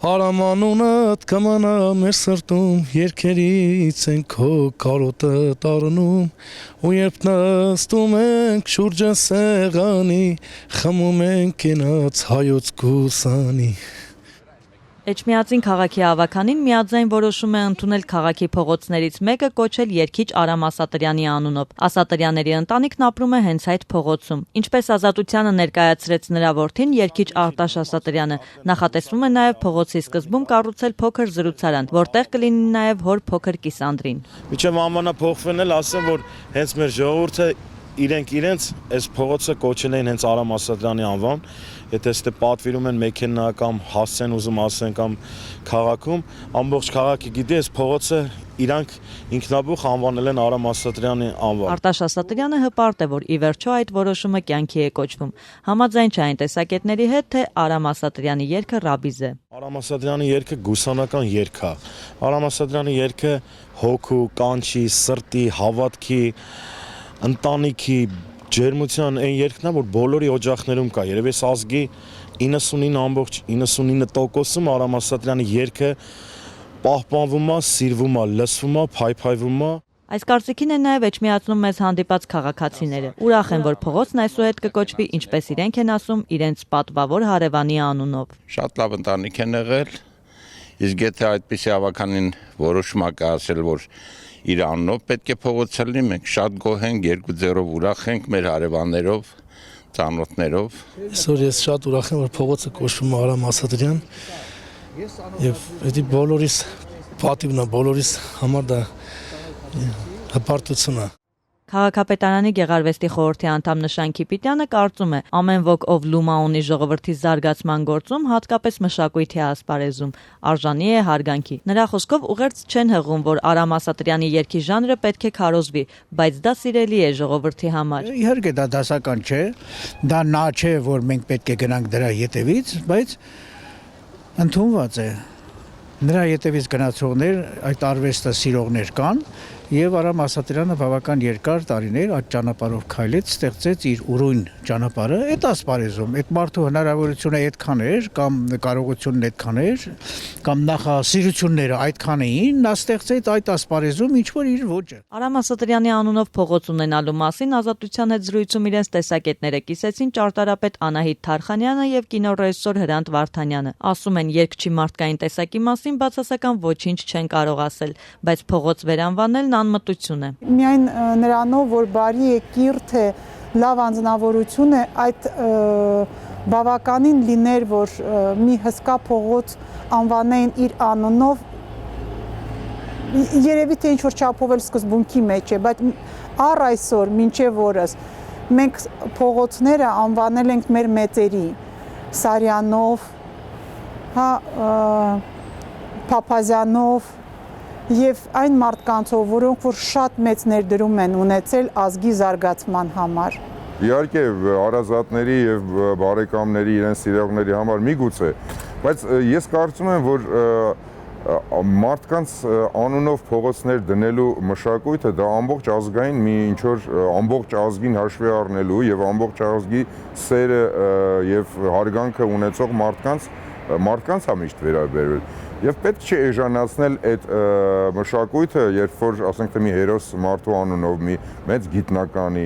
Արամանունդ կմանա մեր սրտում, երկերից ենք քո կարոտը տարնում, ու երբ նստում ենք շուրջը սեղանի, խմում ենք կենաց հայոց գուսանի։ Էջմիածին քաղաքի ավականին միաձայն որոշում է ընդունել քաղաքի փողոցներից մեկը կոչել երգիչ Արամ Ասատրյանի անունով։ Ասատրյանների ընտանիքն ապրում է հենց այդ փողոցում։ Ինչպես Ազատությանը ներկայացրեց նրա որդին, երգիչ Արտաշ Ասատրյանը, նախատեսվում է նաև փողոցի սկզբում կառուցել փոքր զրուցարան, որտեղ կլինի նաև հոր փոքր կիսանդրին։ Միջև ամանափոխվեն էլ ասեմ, որ հենց մեր ժողովուրդը իրենց այս փողոցը կոչել էին հենց Արամ Ասատրյանի անվան, եթե ստե պատվիրում են մեքենա կամ հասցեն ուզում ասեն կամ քաղաքում, ամբողջ քաղաքը գիտի այս փողոցը իրանք ինքնաբուխ անվանել են Արամ Ասատրյանի անվան։ Արտաշ Ասատրյանը հպարտ է, որ ի վերջո այդ որոշումը կյանքի է կոչվում։ Համաձայն չէ այն տեսակետների հետ, թե Արամ Ասատրյանի երգը ռաբիզ է։ Արամ Ասատրյանի երգը գուսանական երգ է։ Արամ Ասատրյանի երգը հոգու, կանչի, սրտի, հավատքի, ընտանիքի, ջերմության այն երգն է, որ բոլորի օջախներում կա։ Երևի այս ազգի 99.99%-ում Արամ Ասատրյանի երգը պահպանվում է, սիրվում է, լսվում է, փայփայվում է։ Այս կարծիքին են նաև Էջմիածնում մեզ հանդիպած քաղաքացիները։ Ուրախ են, որ փողոցն այսուհետ կկոչվի, ինչպես իրենք են ասում, իրենց պատվավոր հարևանի անունով։ Շատ լավ ընտանիք են եղել, իսկ եթե այդպիսի ավականին որոշում ա կայացել, որ իր անունով պետք է փողոցը լինի, մենք շատ գոհ ենք, երկու ձեռով ուրախ ենք մեր հարևաններով, ծանոթներով։ Այսօր ես շատ ուրախ եմ, որ փողոցը կոչվում է Արամ Ասատրյան, եւ դա բոլորիս պատիվն է, բոլորիս համար դա հպարտություն է։ Քաղաքապետարանի Գեղարվեստի խորհրդի անդամ Նշան Քիպիտյանը կարծում է, ամեն ոք, ով լումա ունի ժողովրդի զարգացման գործում, հատկապես մշակույթի ասպարեզում, արժանի է հարգանքի։ Նրա խոսքով ուղերձ չեն հղում, որ Արամ Ասատրյանի երգի ժանրը պետք է քարոզվի, բայց դա սիրելի է ժողովրդի համար։ Իհարկե դա դասական չէ, դա նա չէ, որ մենք պետք է գնանք դրա ետևից, բայց ընդունված է։ Նրա ետևից գնացողներ, այդ արվեստը սիրողներ կան, եւ Արամ Ասատրյանը բավական երկար տարիներ այդ ճանապարհով քայլեց, ստեղծեց իր ուրույն ճանապարհը, այդ ասպարեզում, այդ մարդու հնարավորությունը այդքան էր, կամ կարողությունն այդքան էր, կամ նախասիրությունները այդքան էին, նա ստեղծեց այդ ասպարեզում ինչ որ իր ոճը։ Արամ Ասատրյանի անունով փողոց ունենալու մասին Ազատության հետ զրույցում իրենց տեսակետները կիսեցին ճարտարապետ Անահիտ Թարխանյանը եւ կինոռեժիսոր Հրանտ Վարդանյանը։ Ասում են, երգչի մարդկային տեսակի մասին բացասական ոչինչ չեն կարող ասել, բայց փողոց վերանվանելն անմտություն է։ Միայն նրանով, որ բարի է, կիրթ է, լավ անձնավորություն է, այդ բավականին լիներ, որ մի հսկա փողոց անվանեն իր անունով, երևի թե ինչ-որ չափով էլ սկզբունքի մեջ է, բայց առ այսօր, մինչև օրս, մենք փողոցները անվանել ենք մեր մեծերի, Սարյանով, Փափազյանով, եւ այն մարդկանցով, որոնք որ շատ մեծ ներդրում են ունեցել ազգի զարգացման համար։ Իհարկե հարազատների եւ բարեկամների իրենց սիրողների համար միգուցե, բայց ես կարծում եմ, որ մարդկանց անունով փողոցներ դնելու մշակույթը դա ամբողջ ազգային մի ինչ որ ամբողջ ազգին հաշվի առնելու եւ ամբողջ ազգի սերը եւ հարգանքը ունեցող մարդկանց է միշտ վերաբերվել։ Եվ պետք չէ էժանացնել այդ մշակույթը, երբ որ ասենք թե մի հերոս մարդու անունով մի մեծ գիտնականի